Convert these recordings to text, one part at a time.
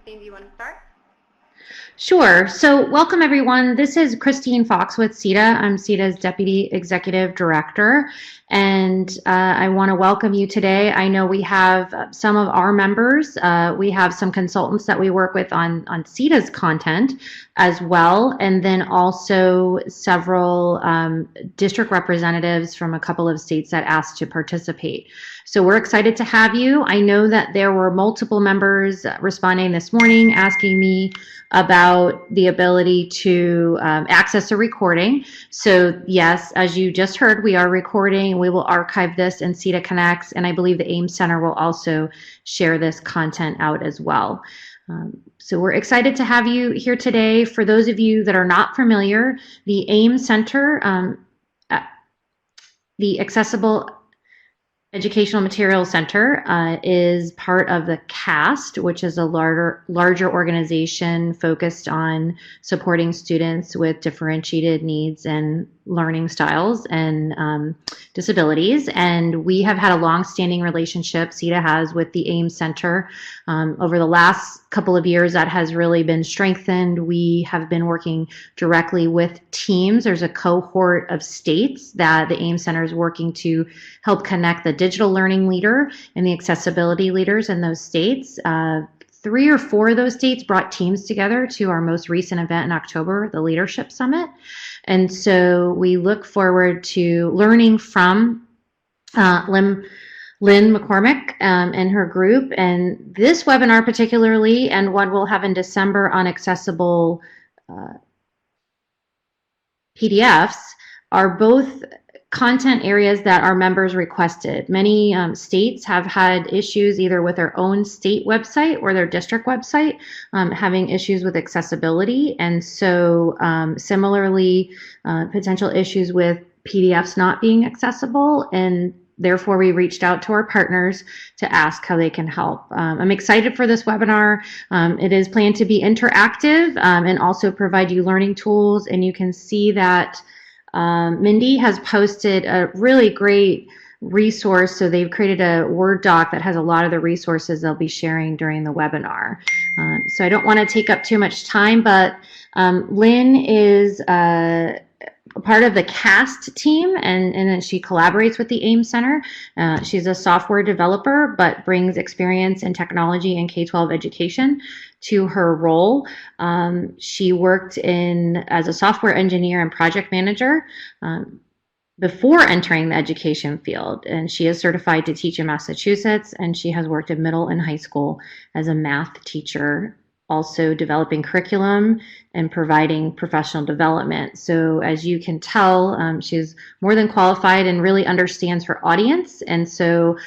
Christine, do you want to start? Sure. So welcome, everyone. This is Christine Fox with CETA. I'm CETA's Deputy Executive Director, and I want to welcome you today. I know we have some of our members. We have some consultants that we work with on CETA's content as well, and then also several district representatives from a couple of states that asked to participate. So we're excited to have you. I know that there were multiple members responding this morning asking me about the ability to access a recording. So yes, as you just heard, we are recording. We will archive this in CETA Connects, and I believe the AIM Center will also share this content out as well. So we're excited to have you here today. For those of you that are not familiar, the AIM Center, the Accessible Educational Materials Center is part of the CAST, which is a larger organization focused on supporting students with differentiated needs and learning styles and disabilities. And we have had a long-standing relationship, CETA has, with the AIM Center. Over the last couple of years, that has really been strengthened. We have been working directly with teams. There's a cohort of states that the AIM Center is working to help connect the digital learning leader and the accessibility leaders in those states. 3 or 4 of those states brought teams together to our most recent event in October, the Leadership Summit. And so we look forward to learning from Lynn McCormick and her group. And this webinar particularly, and one we'll have in December on accessible PDFs, are both content areas that our members requested. Many states have had issues either with their own state website or their district website having issues with accessibility. And so similarly, potential issues with PDFs not being accessible, and therefore we reached out to our partners to ask how they can help. I'm excited for this webinar. It is planned to be interactive and also provide you learning tools, and you can see that Mindy has posted a really great resource. So they've created a Word doc that has a lot of the resources they'll be sharing during the webinar. So I don't want to take up too much time, but Lynn is a part of the CAST team, and then she collaborates with the AIM Center. She's a software developer, but brings experience in technology and K-12 education to her role. She worked as a software engineer and project manager before entering the education field, and she is certified to teach in Massachusetts, and she has worked in middle and high school as a math teacher, also developing curriculum and providing professional development. So as you can tell, she's more than qualified and really understands her audience. And so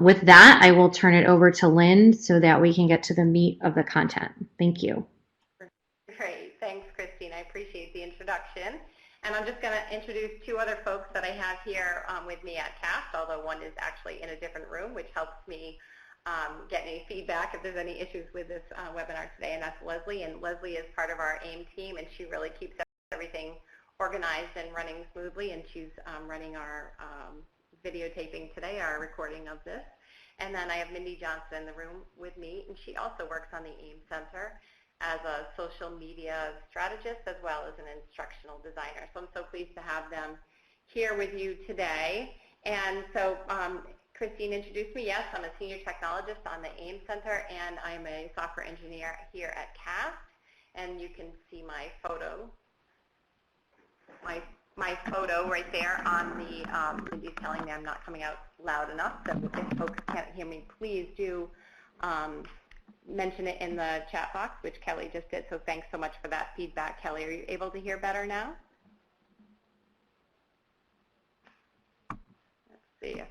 with that, I will turn it over to Lynn so that we can get to the meat of the content. Thank you. Great. Thanks, Christine. I appreciate the introduction. And I'm just going to introduce 2 other folks that I have here with me at CAST, although one is actually in a different room, which helps me get any feedback if there's any issues with this webinar today, and that's Leslie. And Leslie is part of our AIM team, and she really keeps everything organized and running smoothly, and she's running our videotaping today, our recording of this. And then I have Mindy Johnson in the room with me, and she also works on the AIM Center as a social media strategist as well as an instructional designer. So I'm so pleased to have them here with you today. And so Christine introduced me. Yes, I'm a senior technologist on the AIM Center, and I'm a software engineer here at CAST. And you can see my photo, my photo right there on the, Mindy's telling me I'm not coming out loud enough, so if folks can't hear me, please do mention it in the chat box, which Kelly just did, so thanks so much for that feedback, Kelly. Are you able to hear better now? Let's see.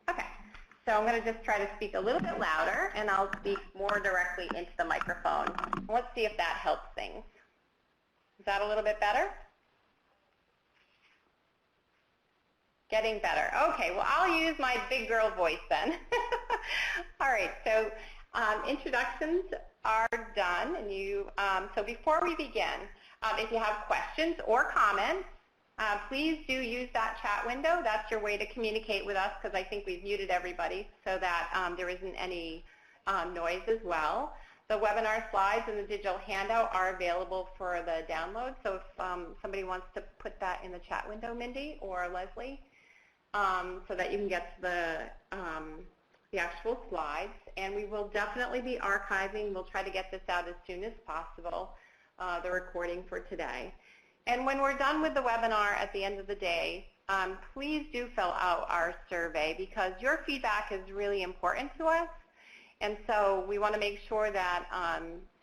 Okay, so I'm going to just try to speak a little bit louder, and I'll speak more directly into the microphone. Let's see if that helps things. Is that a little bit better? Getting better. Okay, well, I'll use my big girl voice then. All right, so introductions are done, and so before we begin, if you have questions or comments, Please do use that chat window. That's your way to communicate with us, because I think we've muted everybody so that there isn't any noise as well. The webinar slides and the digital handout are available for the download, so if somebody wants to put that in the chat window, Mindy or Leslie, so that you can get to the actual slides. And we will definitely be archiving. We'll try to get this out as soon as possible, the recording for today. And when we're done with the webinar at the end of the day, please do fill out our survey, because your feedback is really important to us. And so we want to make sure that,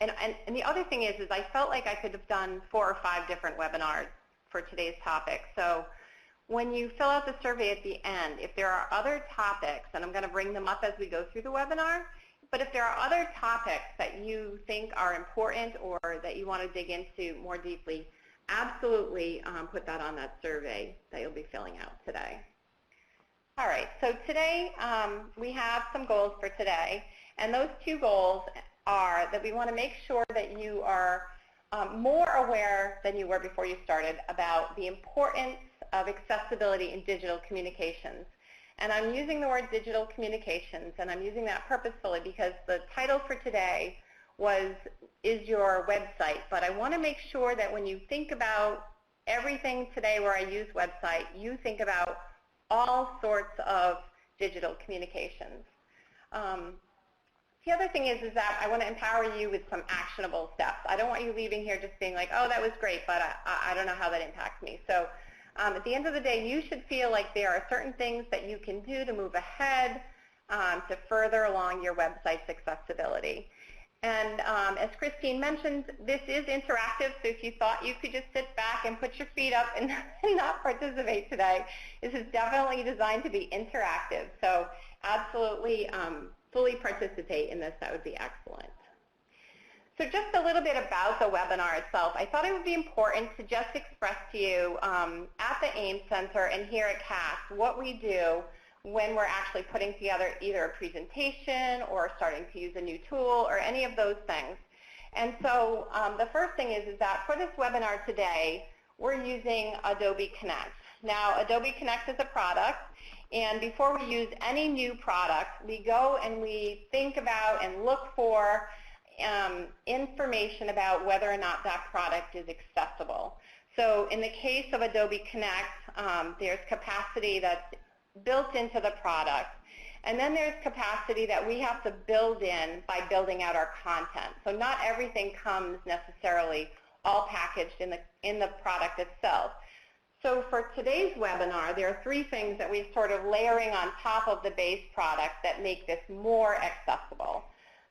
and the other thing is I felt like I could have done 4 or 5 different webinars for today's topic. So when you fill out the survey at the end, if there are other topics, and I'm going to bring them up as we go through the webinar, but if there are other topics that you think are important or that you want to dig into more deeply, absolutely put that on that survey that you'll be filling out today. All right, so today we have some goals for today, and those 2 goals are that we want to make sure that you are more aware than you were before you started about the importance of accessibility in digital communications. And I'm using the word digital communications, and I'm using that purposefully because the title for today is your website, but I want to make sure that when you think about everything today where I use website, you think about all sorts of digital communications. The other thing is that I want to empower you with some actionable steps. I don't want you leaving here just being like, oh, that was great, but I don't know how that impacts me. So at the end of the day, you should feel like there are certain things that you can do to move ahead to further along your website's accessibility. And as Christine mentioned, this is interactive, so if you thought you could just sit back and put your feet up and not participate today, this is definitely designed to be interactive. So absolutely fully participate in this. That would be excellent. So just a little bit about the webinar itself. I thought it would be important to just express to you at the AIM Center and here at CAST what we do when we're actually putting together either a presentation or starting to use a new tool or any of those things. And so the first thing is that for this webinar today, we're using Adobe Connect. Now, Adobe Connect is a product, and before we use any new product, we go and we think about and look for information about whether or not that product is accessible. So in the case of Adobe Connect, there's capacity that's built into the product, and then there's capacity that we have to build in by building out our content. So not everything comes necessarily all packaged in the product itself. So for today's webinar, there are 3 things that we're sort of layering on top of the base product that make this more accessible.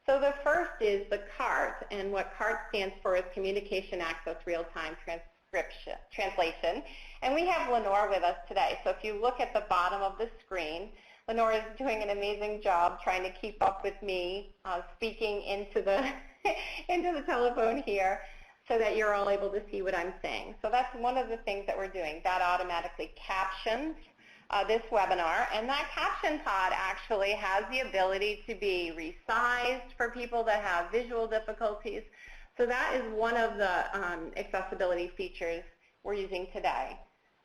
So the first is the CART, and what CART stands for is Communication Access Real-Time Translation. And we have Lenore with us today. So if you look at the bottom of the screen, Lenore is doing an amazing job trying to keep up with me speaking into the, into the telephone here so that you're all able to see what I'm saying. So that's one of the things that we're doing. That automatically captions this webinar, and that caption pod actually has the ability to be resized for people that have visual difficulties. So that is one of the accessibility features we're using today.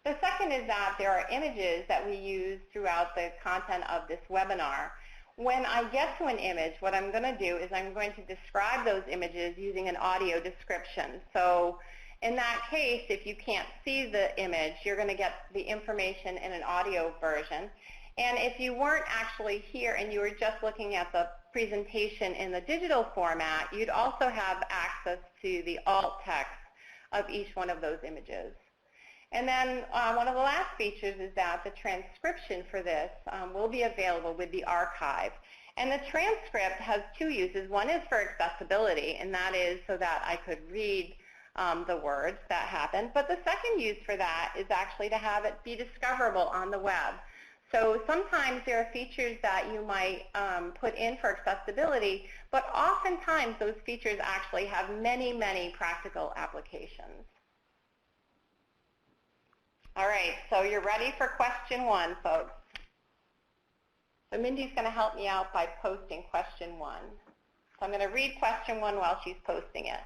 The second is that there are images that we use throughout the content of this webinar. When I get to an image, what I'm going to do is I'm going to describe those images using an audio description. So in that case, if you can't see the image, you're going to get the information in an audio version. And if you weren't actually here and you were just looking at the presentation in the digital format, you'd also have access to the alt text of each one of those images. And then one of the last features is that the transcription for this will be available with the archive. And the transcript has 2 uses. One is for accessibility, and that is so that I could read the words that happen. But the second use for that is actually to have it be discoverable on the web. So sometimes there are features that you might put in for accessibility, but oftentimes those features actually have many, many practical applications. All right, so you're ready for question 1, folks. So Mindy's going to help me out by posting question 1. So I'm going to read question 1 while she's posting it.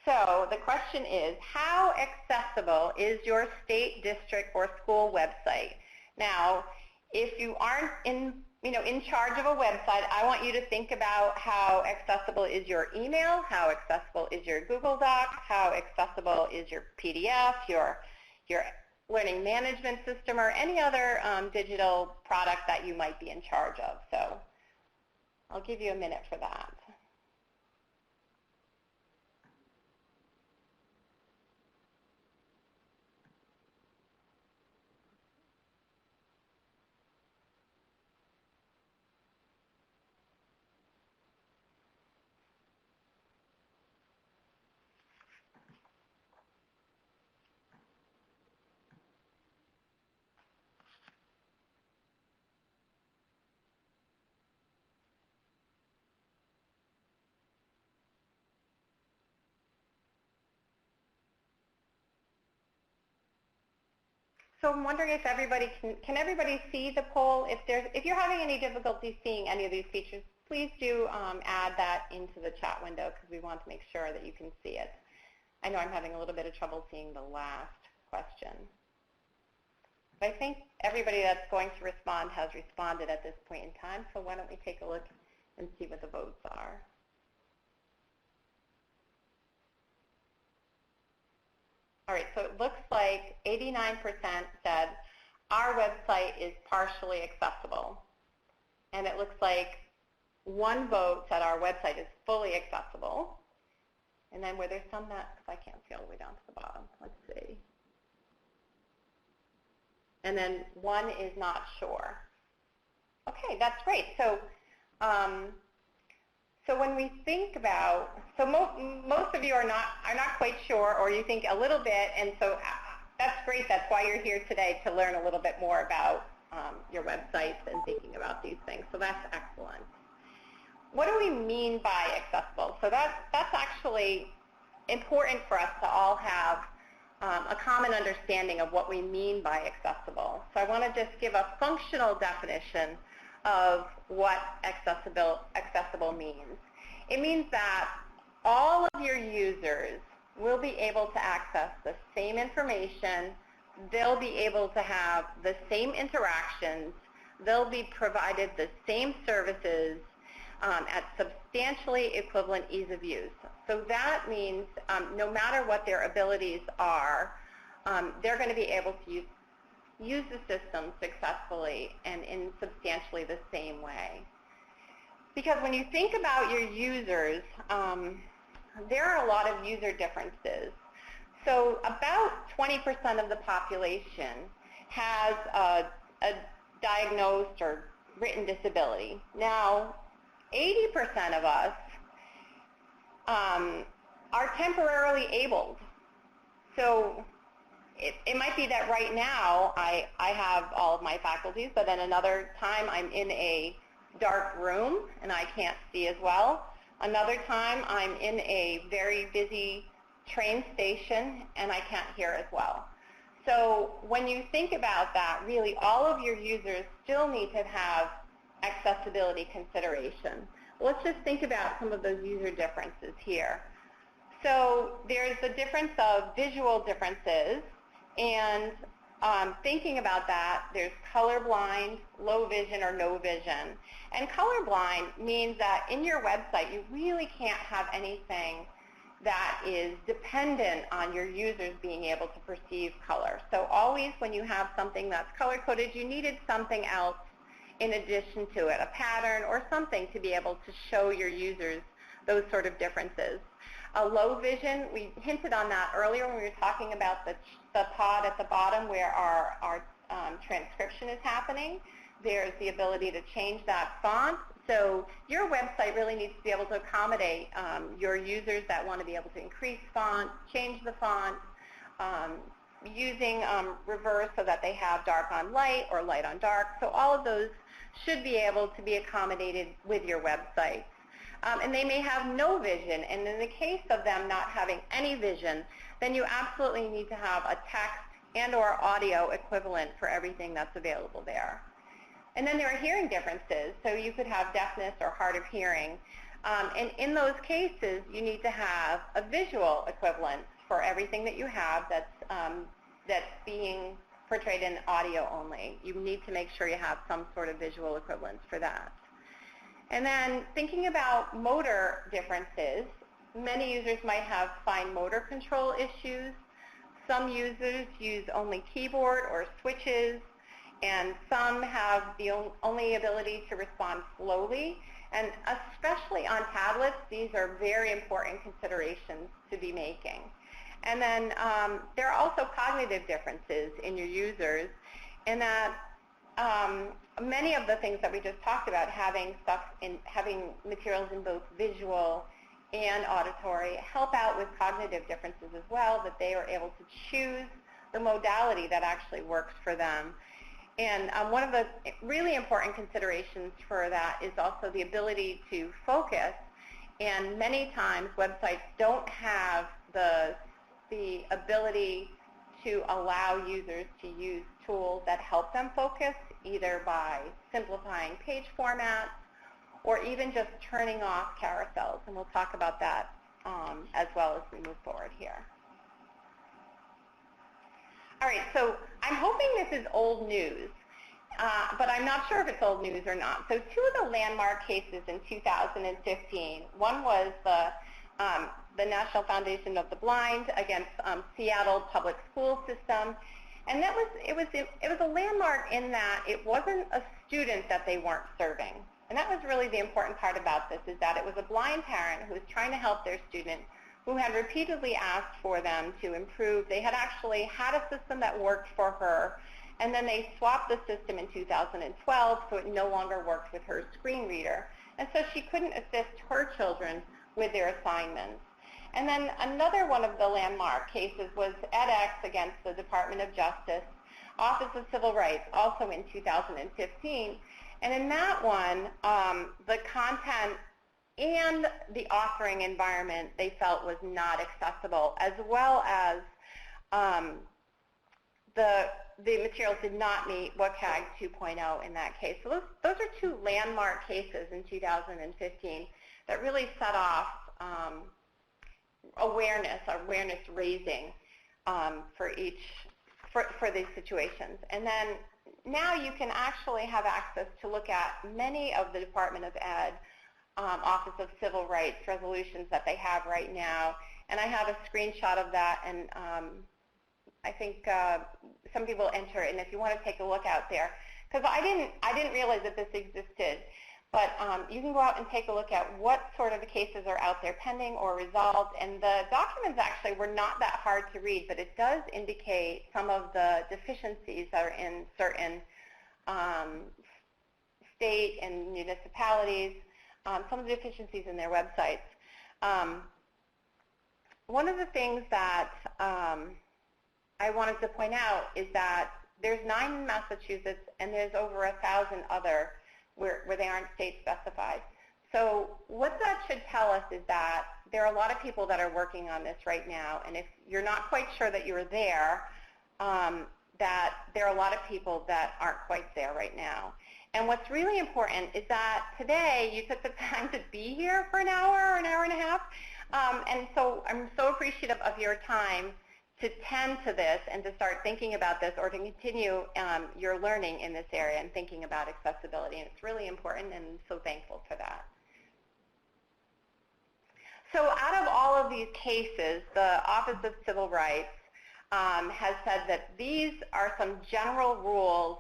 So the question is, how accessible is your state, district, or school website? Now, if you aren't in charge of a website, I want you to think about how accessible is your email, how accessible is your Google Doc, how accessible is your PDF, your learning management system, or any other digital product that you might be in charge of. So I'll give you a minute for that. So I'm wondering if everybody can everybody see the poll? If you're having any difficulty seeing any of these features, please do add that into the chat window, because we want to make sure that you can see it. I know I'm having a little bit of trouble seeing the last question. But I think everybody that's going to respond has responded at this point in time, so why don't we take a look and see what the votes are. All right, so it looks like 89% said our website is partially accessible. And it looks like one vote said our website is fully accessible. And then were there some that, because I can't see all the way down to the bottom, let's see. And then one is not sure. Okay, that's great. So, so when we think about, so most of you are not quite sure, or you think a little bit, and so that's great. That's why you're here today, to learn a little bit more about your websites and thinking about these things. So that's excellent. What do we mean by accessible? So that's actually important for us to all have a common understanding of what we mean by accessible. So I want to just give a functional definition of what accessible means. It means that all of your users will be able to access the same information, they'll be able to have the same interactions, they'll be provided the same services at substantially equivalent ease of use. So that means no matter what their abilities are, they're going to be able to use the system successfully and in substantially the same way. Because when you think about your users, there are a lot of user differences. So about 20% of the population has a diagnosed or written disability. Now, 80% of us are temporarily abled. So it might be that right now I have all of my faculties, but then another time I'm in a dark room and I can't see as well. Another time I'm in a very busy train station and I can't hear as well. So when you think about that, really all of your users still need to have accessibility consideration. Let's just think about some of those user differences here. So there's the difference of visual differences, and thinking about that, there's colorblind, low vision, or no vision. And colorblind means that in your website you really can't have anything that is dependent on your users being able to perceive color. So always when you have something that's color-coded, you needed something else in addition to it, a pattern or something to be able to show your users those sort of differences. A low vision, we hinted on that earlier when we were talking about the pod at the bottom where our transcription is happening. There's the ability to change that font. So your website really needs to be able to accommodate your users that want to be able to increase font, change the font, using reverse so that they have dark on light or light on dark. So all of those should be able to be accommodated with your website. And they may have no vision, and in the case of them not having any vision, then you absolutely need to have a text and or audio equivalent for everything that's available there. And then there are hearing differences, so you could have deafness or hard of hearing. And in those cases, you need to have a visual equivalent for everything that you have that's being portrayed in audio only. You need to make sure you have some sort of visual equivalence for that. And then thinking about motor differences, many users might have fine motor control issues. Some users use only keyboard or switches, and some have the only ability to respond slowly. And especially on tablets, these are very important considerations to be making. And then there are also cognitive differences in your users in that many of the things that we just talked about, having materials in both visual and auditory, help out with cognitive differences as well, that they are able to choose the modality that actually works for them. And one of the really important considerations for that is also the ability to focus. And many times websites don't have the ability to allow users to use tools that help them focus, either by simplifying page formats or even just turning off carousels. And we'll talk about that as well as we move forward here. All right, so I'm hoping this is old news, but I'm not sure if it's old news or not. So two of the landmark cases in 2015, one was the National Foundation of the Blind against Seattle Public School System, and it was a landmark in that it wasn't a student that they weren't serving. And that was really the important part about this, is that it was a blind parent who was trying to help their student, who had repeatedly asked for them to improve. They had actually had a system that worked for her, and then they swapped the system in 2012 so it no longer worked with her screen reader. And so she couldn't assist her children with their assignments. And then another one of the landmark cases was edX against the Department of Justice, Office of Civil Rights, also in 2015. And in that one, the content and the authoring environment they felt was not accessible, as well as the materials did not meet WCAG 2.0 in that case. So those are two landmark cases in 2015 that really set off awareness raising for these situations. And then now you can actually have access to look at many of the Department of Ed Office of Civil Rights resolutions that they have right now. And I have a screenshot of that, and I think some people enter it, and if you want to take a look out there, because I didn't realize that this existed, but you can go out and take a look at what sort of cases are out there pending or resolved, and the documents actually were not that hard to read, but it does indicate some of the deficiencies that are in certain state and municipalities, some of the deficiencies in their websites. One of the things that I wanted to point out is that there's 9 in Massachusetts, and there's over 1,000 other where they aren't state specified. So what that should tell us is that there are a lot of people that are working on this right now, and if you're not quite sure that you're there, that there are a lot of people that aren't quite there right now. And what's really important is that today you took the time to be here for an hour or an hour and a half, and so I'm so appreciative of your time to tend to this and to start thinking about this, or to continue your learning in this area and thinking about accessibility. And it's really important, and I'm so thankful for that. So out of all of these cases, the Office of Civil Rights has said that these are some general rules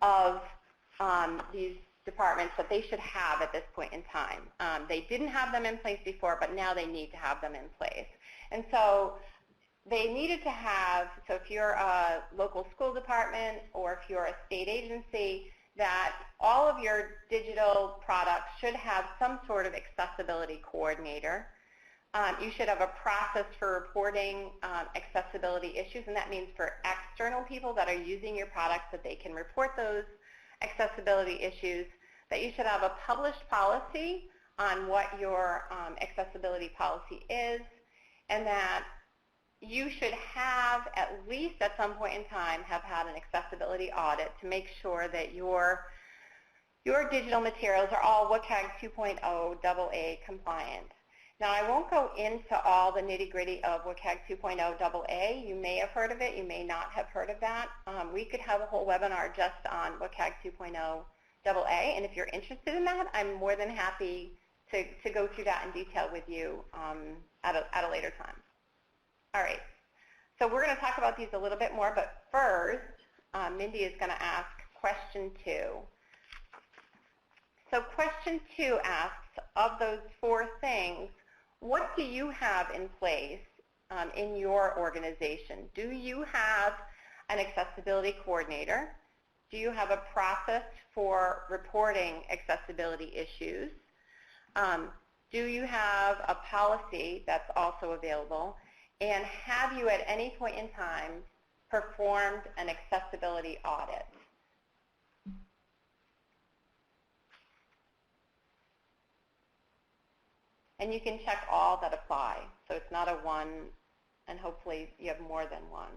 of these departments that they should have at this point in time. They didn't have them in place before, but now they need to have them in place. And so they needed to have, so if you're a local school department or if you're a state agency, that all of your digital products should have some sort of accessibility coordinator. You should have a process for reporting accessibility issues, and that means for external people that are using your products that they can report those accessibility issues, that you should have a published policy on what your accessibility policy is, and that you should have, at least at some point in time, have had an accessibility audit to make sure that your your digital materials are all WCAG 2.0 AA compliant. Now, I won't go into all the nitty-gritty of WCAG 2.0 AA. You may have heard of it. You may not have heard of that. We could have a whole webinar just on WCAG 2.0 AA, and if you're interested in that, I'm more than happy to go through that in detail with you at a later time. All right, so we're going to talk about these a little bit more, but first, Mindy is going to ask question 2. So question 2 asks, of those 4 things, what do you have in place in your organization? Do you have an accessibility coordinator? Do you have a process for reporting accessibility issues? Do you have a policy that's also available? And have you at any point in time performed an accessibility audit? And you can check all that apply. So it's not a one, and hopefully you have more than one.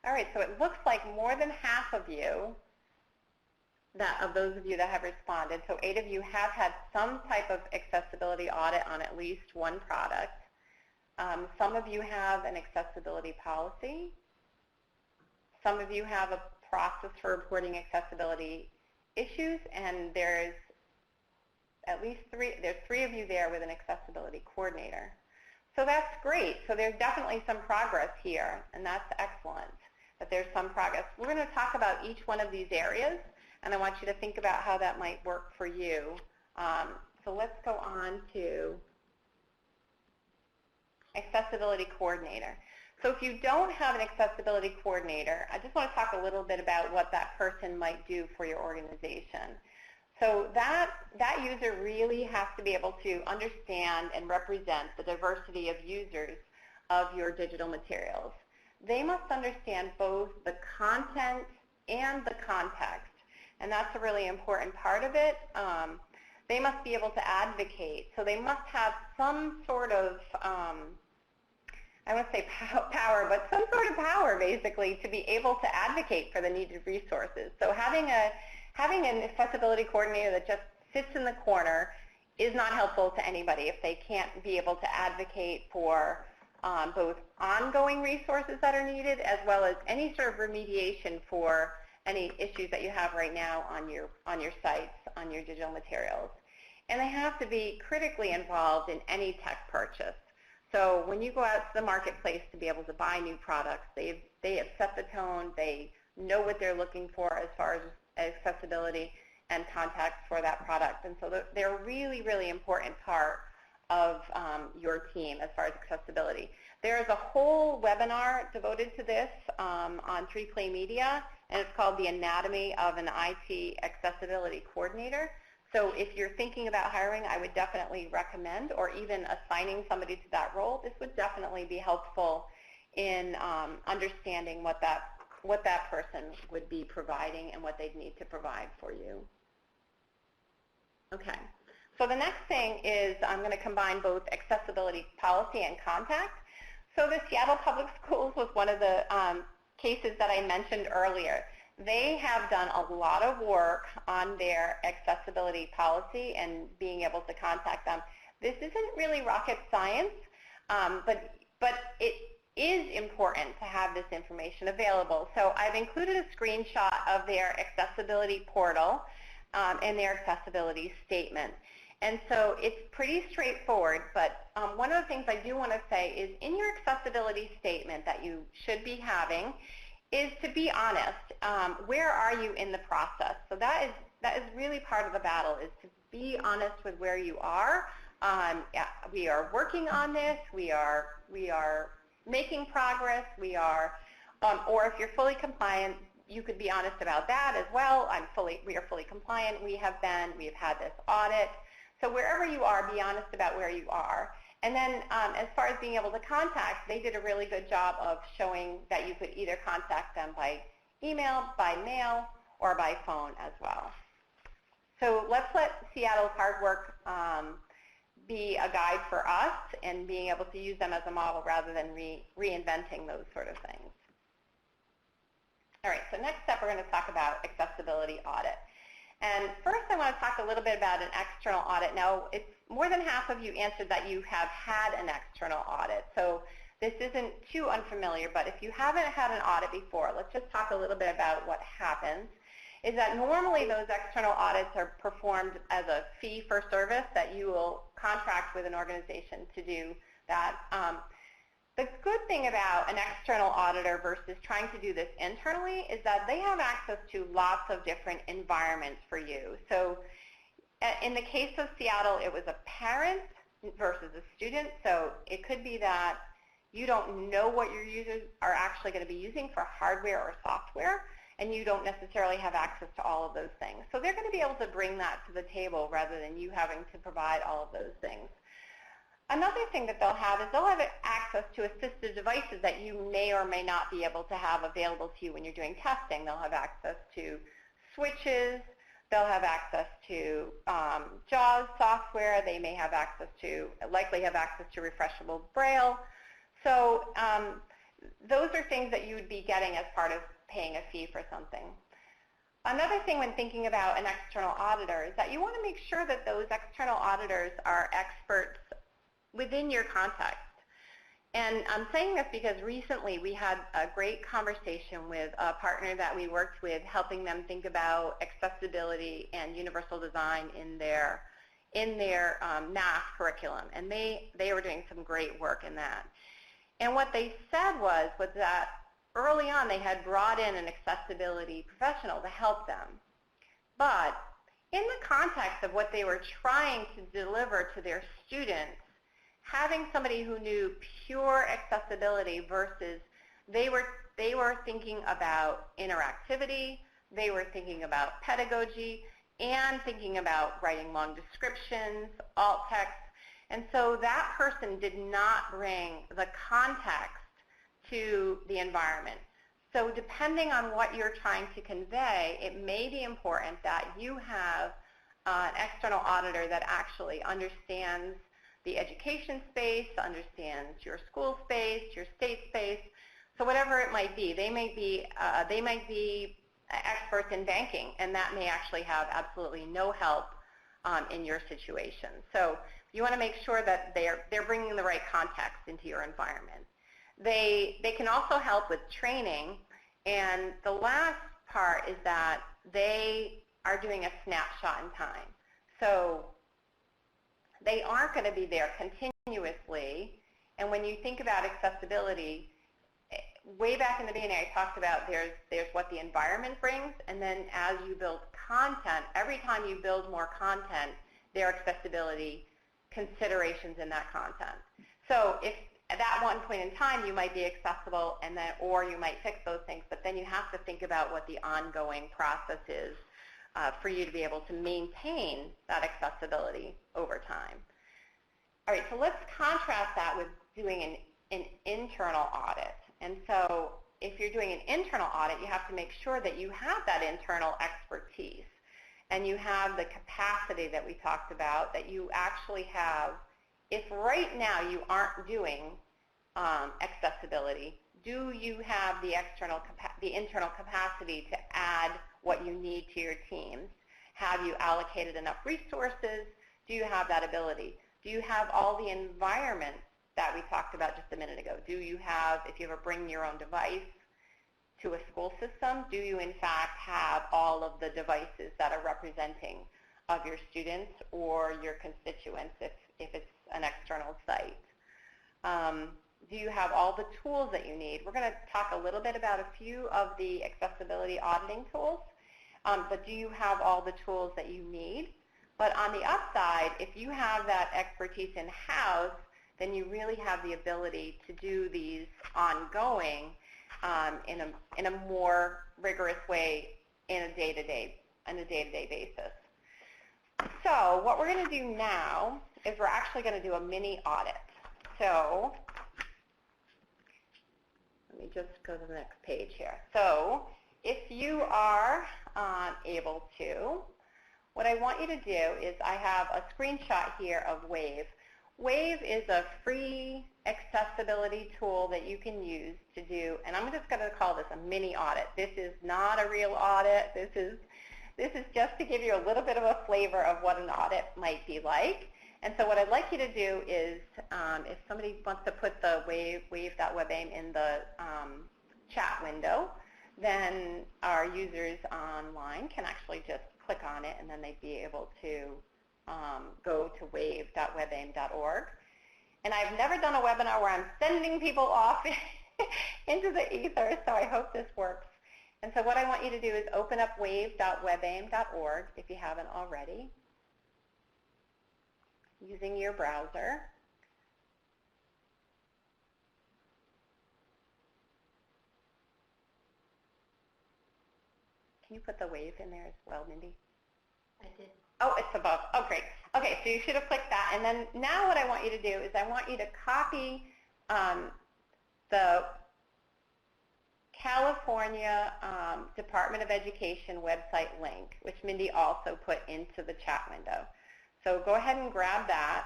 All right, so it looks like more than half of you, of those of you that have responded, so 8 of you have had some type of accessibility audit on at least one product. Some of you have an accessibility policy. Some of you have a process for reporting accessibility issues, and there's at least 3 of you there with an accessibility coordinator. So that's great. So there's definitely some progress here, and that's excellent that there's some progress. We're going to talk about each one of these areas, and I want you to think about how that might work for you. So let's go on to accessibility coordinator. So if you don't have an accessibility coordinator, I just want to talk a little bit about what that person might do for your organization. So that user really has to be able to understand and represent the diversity of users of your digital materials. They must understand both the content and the context, and that's a really important part of it. They must be able to advocate, so they must have some sort of, I won't say power, but some sort of power basically to be able to advocate for the needed resources. So having an accessibility coordinator that just sits in the corner is not helpful to anybody if they can't be able to advocate for both ongoing resources that are needed as well as any sort of remediation for any issues that you have right now on your sites, on your digital materials. And they have to be critically involved in any tech purchase. So when you go out to the marketplace to be able to buy new products, they have set the tone, they know what they're looking for as far as accessibility and context for that product. And so they're a really, really important part of your team as far as accessibility. There is a whole webinar devoted to this on 3Play Media, and it's called The Anatomy of an IT Accessibility Coordinator. So if you're thinking about hiring, I would definitely recommend, or even assigning somebody to that role, this would definitely be helpful in understanding what that person would be providing and what they'd need to provide for you. Okay, so the next thing is I'm going to combine both accessibility policy and contact. So the Seattle Public Schools was one of the cases that I mentioned earlier. They have done a lot of work on their accessibility policy and being able to contact them. This isn't really rocket science, but it is important to have this information available. So I've included a screenshot of their accessibility portal and their accessibility statement. And so it's pretty straightforward, but one of the things I do want to say is in your accessibility statement that you should be having is to be honest. Where are you in the process? So that is really part of the battle, is to be honest with where you are Yeah, we are working on this. We are making progress. We are, or if you're fully compliant, you could be honest about that as well. We are fully compliant. We have had this audit. So wherever you are, be honest about where you are. And then as far as being able to contact, they did a really good job of showing that you could either contact them by email, by mail, or by phone as well. So let's let Seattle's hard work be a guide for us and being able to use them as a model rather than reinventing those sort of things. All right, so next up we're going to talk about accessibility audit. And first I want to talk a little bit about an external audit. Now, it's more than half of you answered that you have had an external audit. So this isn't too unfamiliar, but if you haven't had an audit before, let's just talk a little bit about what happens. Is that normally those external audits are performed as a fee for service that you will contract with an organization to do that. The good thing about an external auditor versus trying to do this internally is that they have access to lots of different environments for you. So in the case of Seattle, it was a parent versus a student. So it could be that you don't know what your users are actually going to be using for hardware or software, and you don't necessarily have access to all of those things. So they're going to be able to bring that to the table rather than you having to provide all of those things. Another thing that they'll have is they'll have access to assistive devices that you may or may not be able to have available to you when you're doing testing. They'll have access to switches. They'll have access to JAWS software. They may have access to, likely have access to refreshable Braille. So those are things that you would be getting as part of paying a fee for something. Another thing when thinking about an external auditor is that you want to make sure that those external auditors are experts within your context. And I'm saying this because recently we had a great conversation with a partner that we worked with, helping them think about accessibility and universal design in their math curriculum. And they were doing some great work in that. And what they said was that early on they had brought in an accessibility professional to help them. But in the context of what they were trying to deliver to their students, having somebody who knew pure accessibility versus they were thinking about interactivity, they were thinking about pedagogy, and thinking about writing long descriptions, alt text. And so that person did not bring the context to the environment. So depending on what you're trying to convey, it may be important that you have an external auditor that actually understands the education space, understands your school space, your state space. So whatever it might be, they might be experts in banking, and that may actually have absolutely no help in your situation. So you want to make sure that they're bringing the right context into your environment. They can also help with training, and the last part is that they are doing a snapshot in time. So they aren't going to be there continuously, and when you think about accessibility, way back in the beginning I talked about there's what the environment brings, and then as you build content, every time you build more content, there are accessibility considerations in that content. So if at that one point in time you might be accessible, and then, or you might fix those things, but then you have to think about what the ongoing process is for you to be able to maintain that accessibility over time. All right, so let's contrast that with doing an internal audit. And so if you're doing an internal audit, you have to make sure that you have that internal expertise and you have the capacity that we talked about, that you actually have. If right now you aren't doing accessibility, do you have the internal capacity to add what you need to your teams? Have you allocated enough resources? Do you have that ability? Do you have all the environments that we talked about just a minute ago? Do you have, if you ever bring your own device to a school system, do you in fact have all of the devices that are representing of your students or your constituents if it's an external site? Do you have all the tools that you need? We're going to talk a little bit about a few of the accessibility auditing tools, but do you have all the tools that you need? But on the upside, if you have that expertise in-house, then you really have the ability to do these ongoing in a more rigorous way in a day-to-day basis. So what we're going to do now is we're actually going to do a mini audit. So let me just go to the next page here. So if you are able to, what I want you to do is I have a screenshot here of Wave. Wave is a free accessibility tool that you can use to do, and I'm just going to call this a mini audit. This is not a real audit. This is just to give you a little bit of a flavor of what an audit might be like. And so what I'd like you to do is, if somebody wants to put the wave.webaim in the chat window, then our users online can actually just click on it, and then they'd be able to go to wave.webaim.org. And I've never done a webinar where I'm sending people off into the ether, so I hope this works. And so what I want you to do is open up wave.webaim.org if you haven't already, using your browser. Can you put the wave in there as well, Mindy? I did. Oh, it's above. Oh, great. Okay, so you should have clicked that. And then now what I want you to do is I want you to copy the California Department of Education website link, which Mindy also put into the chat window. So go ahead and grab that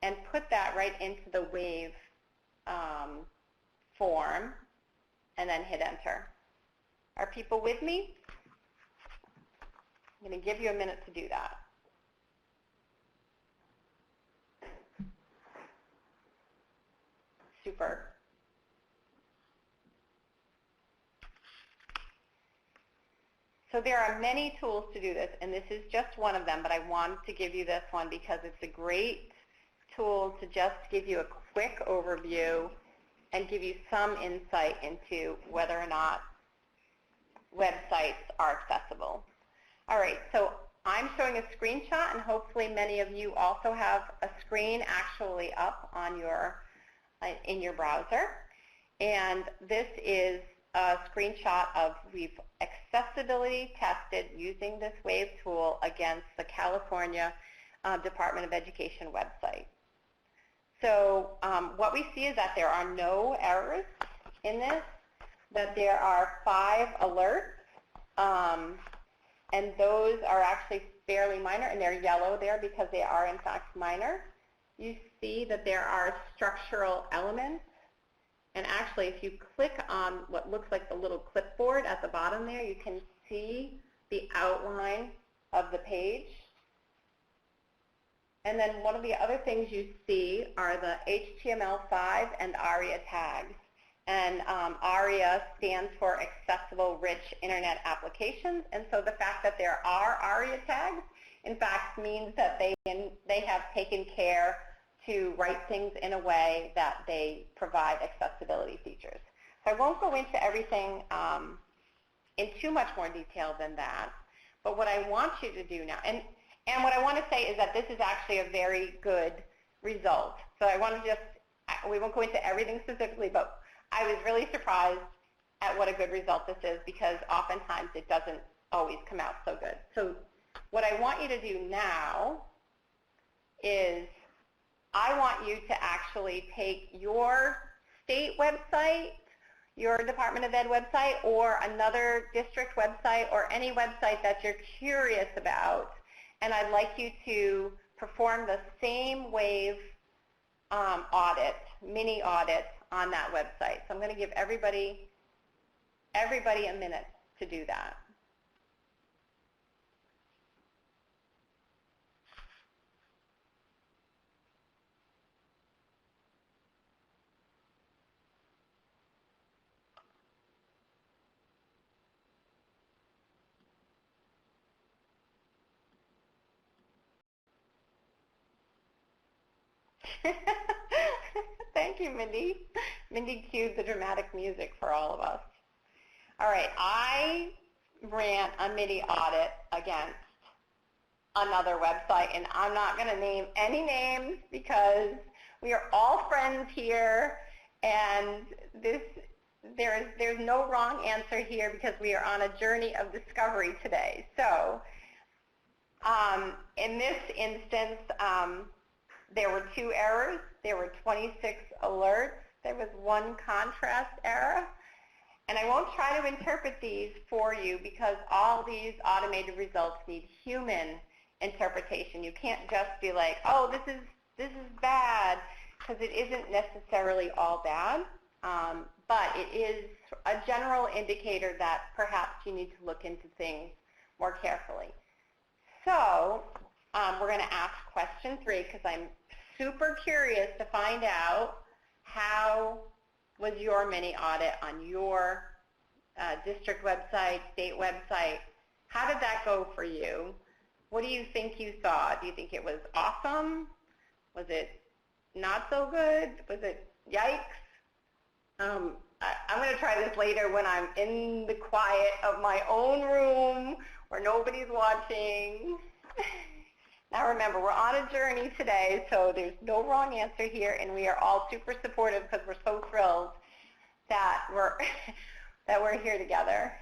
and put that right into the Wave form, and then hit enter. Are people with me? I'm going to give you a minute to do that. Super. So there are many tools to do this, and this is just one of them, but I wanted to give you this one because it's a great tool to just give you a quick overview and give you some insight into whether or not websites are accessible. All right, so I'm showing a screenshot, and hopefully many of you also have a screen actually up on your in your browser. And this is a screenshot of we've accessibility tested using this Wave tool against the California Department of Education website. So what we see is that there are no errors in this, that there are 5 alerts, and those are actually fairly minor, and they're yellow there because they are in fact minor. You see that there are structural elements, and actually if you click on what looks like the little clipboard at the bottom there, you can see the outline of the page. And then one of the other things you see are the HTML5 and ARIA tags. And ARIA stands for Accessible Rich Internet Applications, and so the fact that there are ARIA tags, in fact, means that they have taken care to write things in a way that they provide accessibility features. So I won't go into everything in too much more detail than that, but what I want you to do now, and what I want to say is that this is actually a very good result. So I want to just, we won't go into everything specifically, but I was really surprised at what a good result this is, because oftentimes it doesn't always come out so good. So what I want you to do now is I want you to actually take your state website, your Department of Ed website, or another district website, or any website that you're curious about, and I'd like you to perform the same Wave audit, mini audit on that website. So I'm going to give everybody a minute to do that. Thank you, Mindy. Mindy cued the dramatic music for all of us. All right, I ran a mini audit against another website, and I'm not going to name any names because we are all friends here, and there's no wrong answer here because we are on a journey of discovery today. So in this instance, there were 2 errors. There were 26 alerts. There was 1 contrast error. And I won't try to interpret these for you because all these automated results need human interpretation. You can't just be like, oh, this is bad, because it isn't necessarily all bad. But it is a general indicator that perhaps you need to look into things more carefully. So we're going to ask question 3 because I'm super curious to find out how was your mini audit on your district website, state website. How did that go for you? What do you think you saw? Do you think it was awesome? Was it not so good? Was it yikes? I'm going to try this later when I'm in the quiet of my own room where nobody's watching. Now remember, we're on a journey today, so there's no wrong answer here, and we are all super supportive because we're so thrilled that we're here together.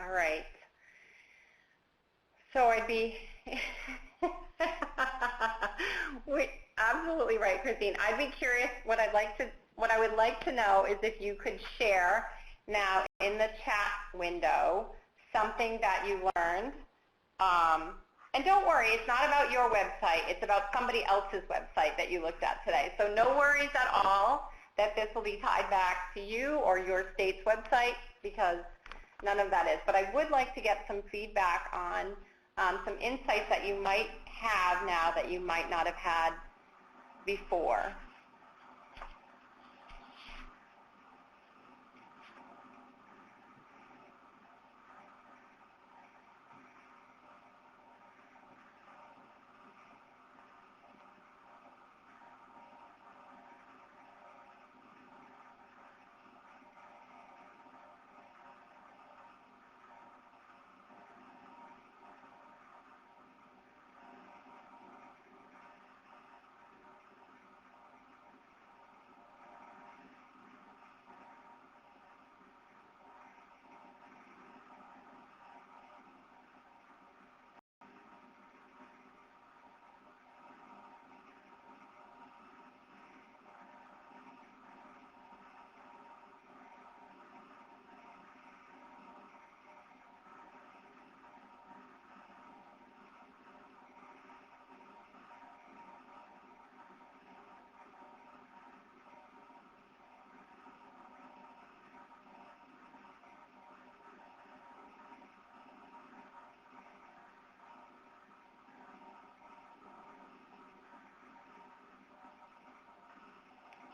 All right. So I'd be absolutely right, Christine. I'd be curious. What I would like to know is if you could share now in the chat window something that you learned. And don't worry, it's not about your website. It's about somebody else's website that you looked at today. So no worries at all that this will be tied back to you or your state's website, because none of that is. But I would like to get some feedback on some insights that you might have now that you might not have had before.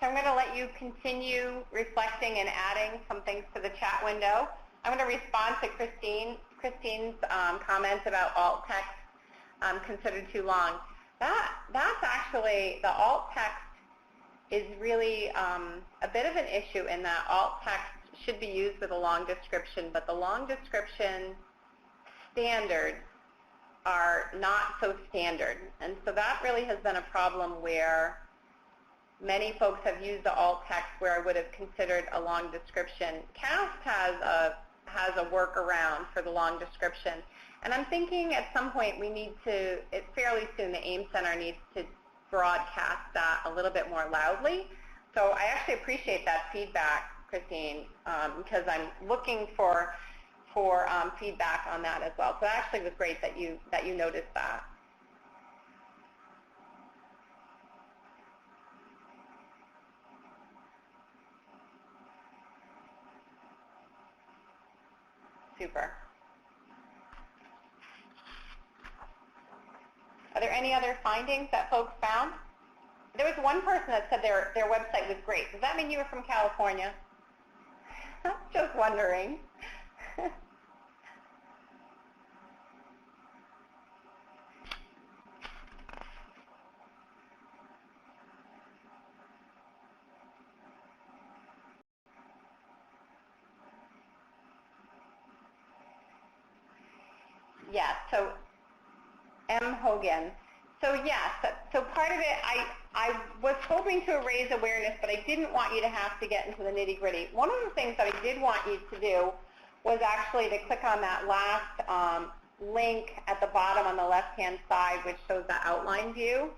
So I'm going to let you continue reflecting and adding some things to the chat window. I'm going to respond to Christine's comments about alt text considered too long. That's actually, the alt text is really a bit of an issue in that alt text should be used with a long description, but the long description standards are not so standard. And so that really has been a problem where many folks have used the alt text where I would have considered a long description. CAST has a workaround for the long description. And I'm thinking at some point we need to, fairly soon, the AIM Center needs to broadcast that a little bit more loudly. So I actually appreciate that feedback, Christine, because I'm looking for for feedback on that as well. So it actually was great that you noticed that. Super. Are there any other findings that folks found? There was one person that said their website was great. Does that mean you were from California? Just wondering. Yes, so M. Hogan. So yes, so part of it, I was hoping to raise awareness, but I didn't want you to have to get into the nitty-gritty. One of the things that I did want you to do was actually to click on that last link at the bottom on the left-hand side, which shows the outline view.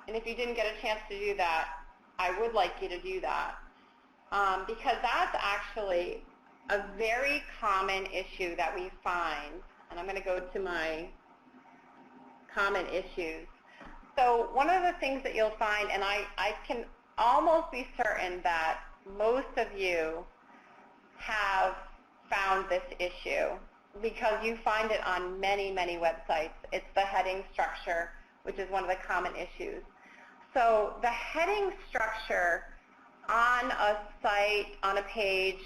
And if you didn't get a chance to do that, I would like you to do that, because that's actually a very common issue that we find. And I'm going to go to my common issues. So one of the things that you'll find, and I can almost be certain that most of you have found this issue because you find it on many, many websites. It's the heading structure, which is one of the common issues. So the heading structure on a site, on a page,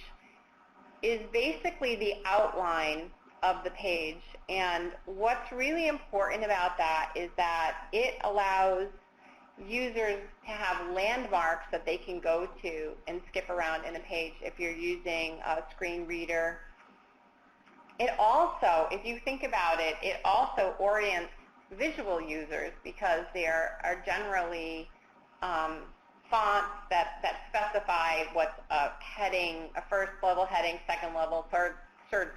is basically the outline of the page. And what's really important about that is that it allows users to have landmarks that they can go to and skip around in a page if you're using a screen reader. It also, if you think about it, it also orients visual users because there are generally fonts that specify what's a heading, a first level heading, second level, third.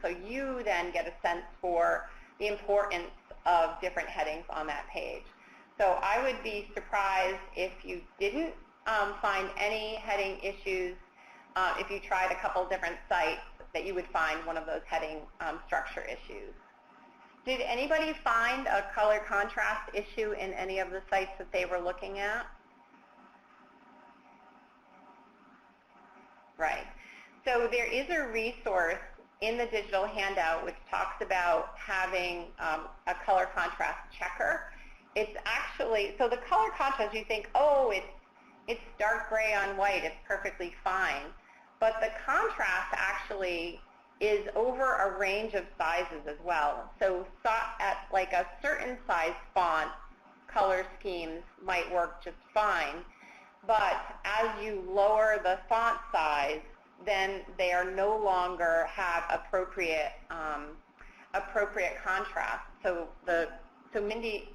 So you then get a sense for the importance of different headings on that page. So I would be surprised if you didn't find any heading issues. If you tried a couple different sites, that you would find one of those heading structure issues. Did anybody find a color contrast issue in any of the sites that they were looking at? Right. So there is a resource in the digital handout which talks about having a color contrast checker. It's actually, so the color contrast, you think, oh, it's dark gray on white, it's perfectly fine. But the contrast actually is over a range of sizes as well. So at like a certain size font, color schemes might work just fine. But as you lower the font size, then they are no longer have appropriate contrast. So Mindy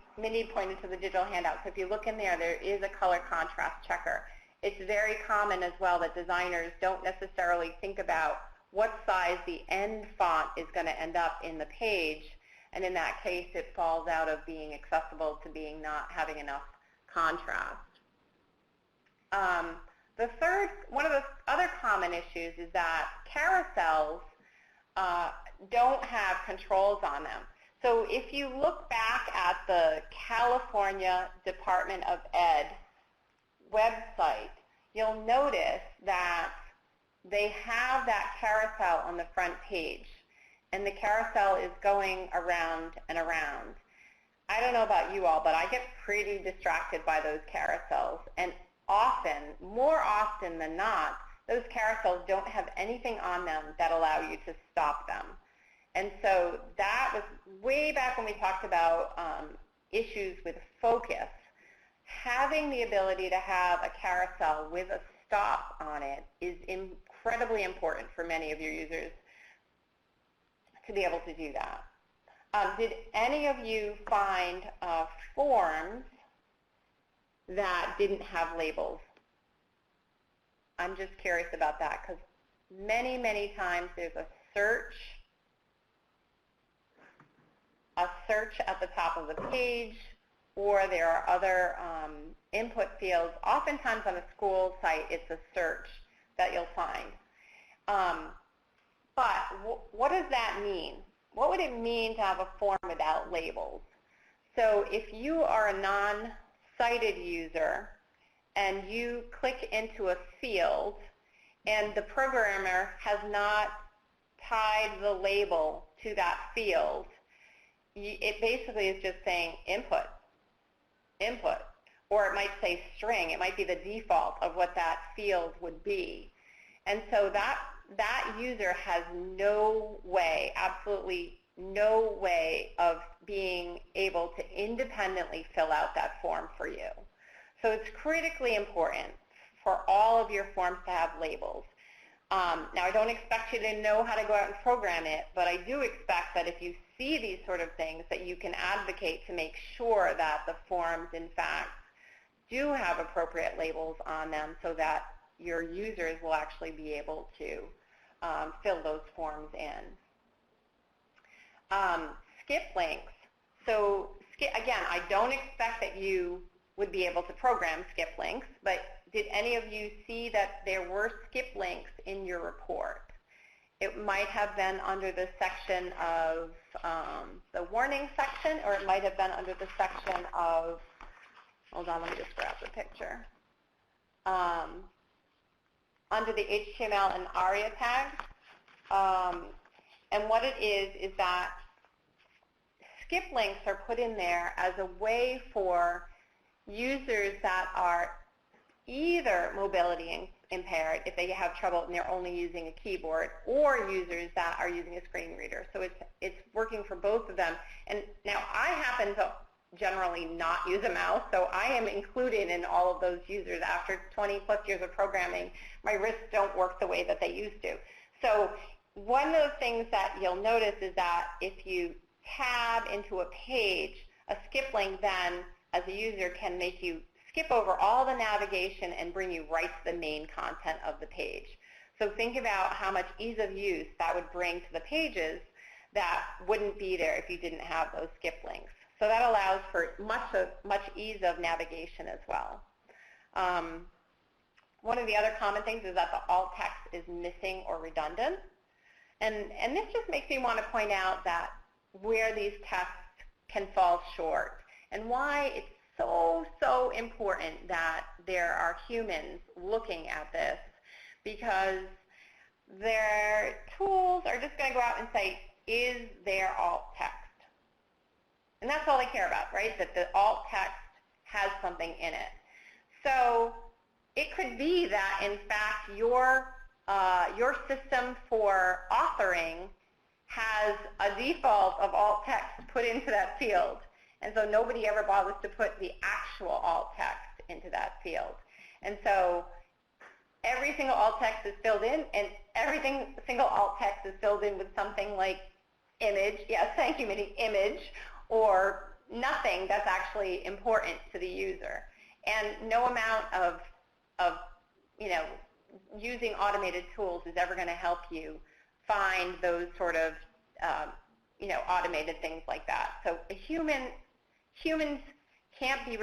pointed to the digital handout. So if you look in there, there is a color contrast checker. It's very common as well that designers don't necessarily think about what size the end font is going to end up in the page, and in that case, it falls out of being accessible to being not having enough contrast. One of the other common issues is that carousels don't have controls on them. So if you look back at the California Department of Ed website, you'll notice that they have that carousel on the front page, and the carousel is going around and around. I don't know about you all, but I get pretty distracted by those carousels, and often, more often than not, those carousels don't have anything on them that allow you to stop them. And so that was way back when we talked about issues with focus. Having the ability to have a carousel with a stop on it is incredibly important for many of your users to be able to do that. Did any of you find forms that didn't have labels? I'm just curious about that because many, many times there's a search at the top of the page, or there are other input fields. Oftentimes on a school site, it's a search that you'll find. But what does that mean? What would it mean to have a form without labels? So if you are a non-sighted user and you click into a field and the programmer has not tied the label to that field, it basically is just saying input, input. Or it might say string. It might be the default of what that field would be. And so that user has no way, absolutely no way of being able to independently fill out that form for you. So it's critically important for all of your forms to have labels. Now, I don't expect you to know how to go out and program it, but I do expect that if you see these sort of things, that you can advocate to make sure that the forms, in fact, do have appropriate labels on them so that your users will actually be able to fill those forms in. Skip links. So again, I don't expect that you would be able to program skip links, but did any of you see that there were skip links in your report? It might have been under the section of the warning section, or it might have been under the section of, hold on, let me just grab the picture. Under the HTML and ARIA tags. And what it is that skip links are put in there as a way for users that are either mobility impaired, if they have trouble and they're only using a keyboard, or users that are using a screen reader. So it's working for both of them. And now I happen to generally not use a mouse, so I am included in all of those users. After 20 plus years of programming, my wrists don't work the way that they used to. So one of the things that you'll notice is that if you tab into a page, a skip link then, as a user, can make you skip over all the navigation and bring you right to the main content of the page. So think about how much ease of use that would bring to the pages that wouldn't be there if you didn't have those skip links. So that allows for much ease of navigation as well. One of the other common things is that the alt text is missing or redundant. And this just makes me want to point out that where these tests can fall short and why it's so important that there are humans looking at this, because their tools are just going to go out and say, is there alt text? And that's all they care about, right? That the alt text has something in it. So it could be that, in fact, your system for authoring has a default of alt text put into that field. And so nobody ever bothers to put the actual alt text into that field. And so every single alt text is filled in, and single alt text is filled in with something like image, yes, thank you, Minnie, image, or nothing that's actually important to the user. And no amount of using automated tools is ever going to help you find those sort of automated things like that. So humans can't be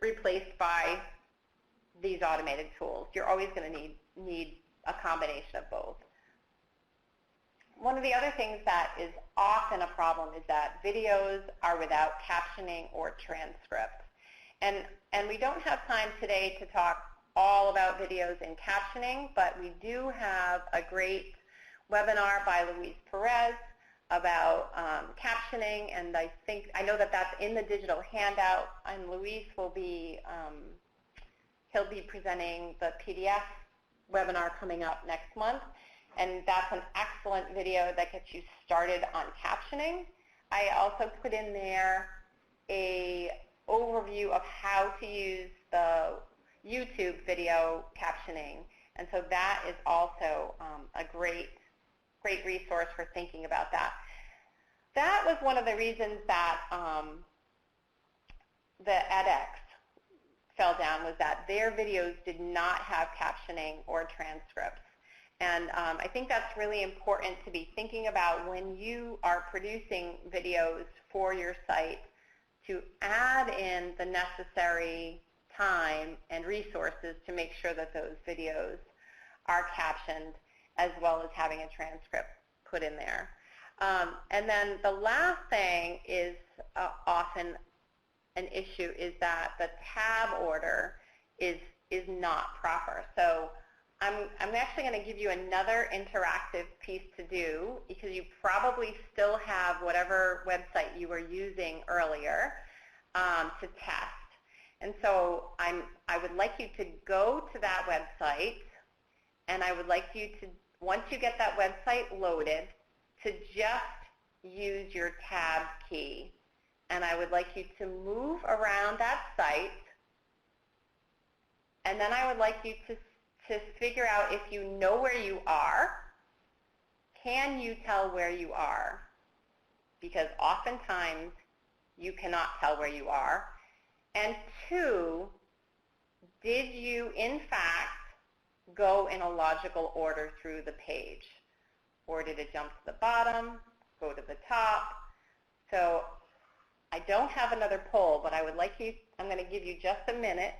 replaced by these automated tools. You're always going to need a combination of both. One of the other things that is often a problem is that videos are without captioning or transcripts. And we don't have time today to talk all about videos and captioning, but we do have a great webinar by Luis Perez about captioning, and I know that that's in the digital handout, and Luis will be, he'll be presenting the PDF webinar coming up next month, and that's an excellent video that gets you started on captioning. I also put in there a overview of how to use the YouTube video captioning, and so that is also a great resource for thinking about that. That was one of the reasons that the edX fell down, was that their videos did not have captioning or transcripts. And I think that's really important to be thinking about when you are producing videos for your site, to add in the necessary time and resources to make sure that those videos are captioned, as well as having a transcript put in there. And then the last thing is often an issue is that the tab order is not proper. So I'm actually going to give you another interactive piece to do, because you probably still have whatever website you were using earlier to test. And so I would like you to go to that website, and I would like you to, once you get that website loaded, to just use your tab key. And I would like you to move around that site, and then I would like you to figure out if you know where you are. Can you tell where you are? Because oftentimes you cannot tell where you are. And two, did you in fact go in a logical order through the page? Or did it jump to the bottom, go to the top? So I don't have another poll, but I would like you, I'm going to give you just a minute,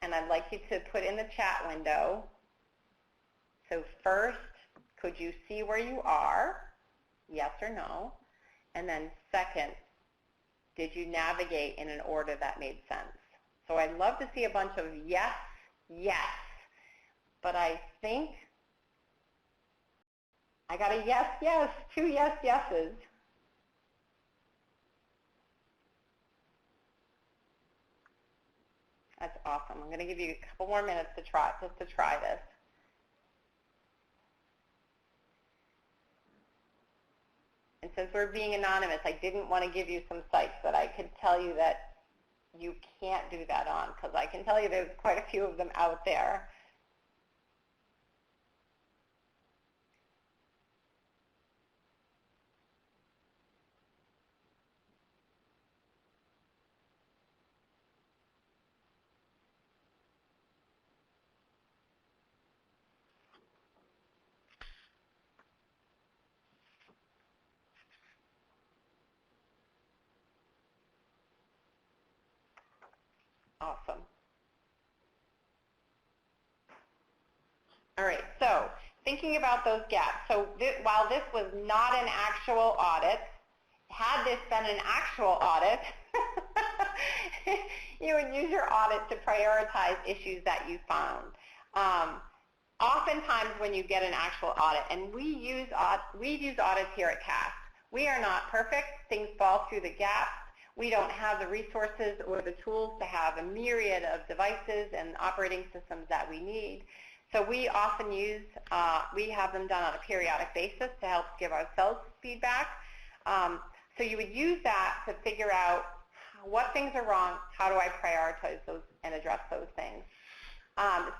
and I'd like you to put in the chat window. So first, could you see where you are? Yes or no? And then second, did you navigate in an order that made sense? So I'd love to see a bunch of yes, yes, but I think I got a yes, yes, 2 yes, yeses. That's awesome. I'm going to give you a couple more minutes to try, just to try this. And since we're being anonymous, I didn't want to give you some sites that I could tell you that you can't do that on, because I can tell you there's quite a few of them out there. Awesome. All right, so thinking about those gaps. So while this was not an actual audit, had this been an actual audit, you would use your audit to prioritize issues that you found. Oftentimes when you get an actual audit, and we use audits here at CAST, we are not perfect. Things fall through the gaps. We don't have the resources or the tools to have a myriad of devices and operating systems that we need. So we often use, we have them done on a periodic basis to help give ourselves feedback. So you would use that to figure out what things are wrong, how do I prioritize those and address those things.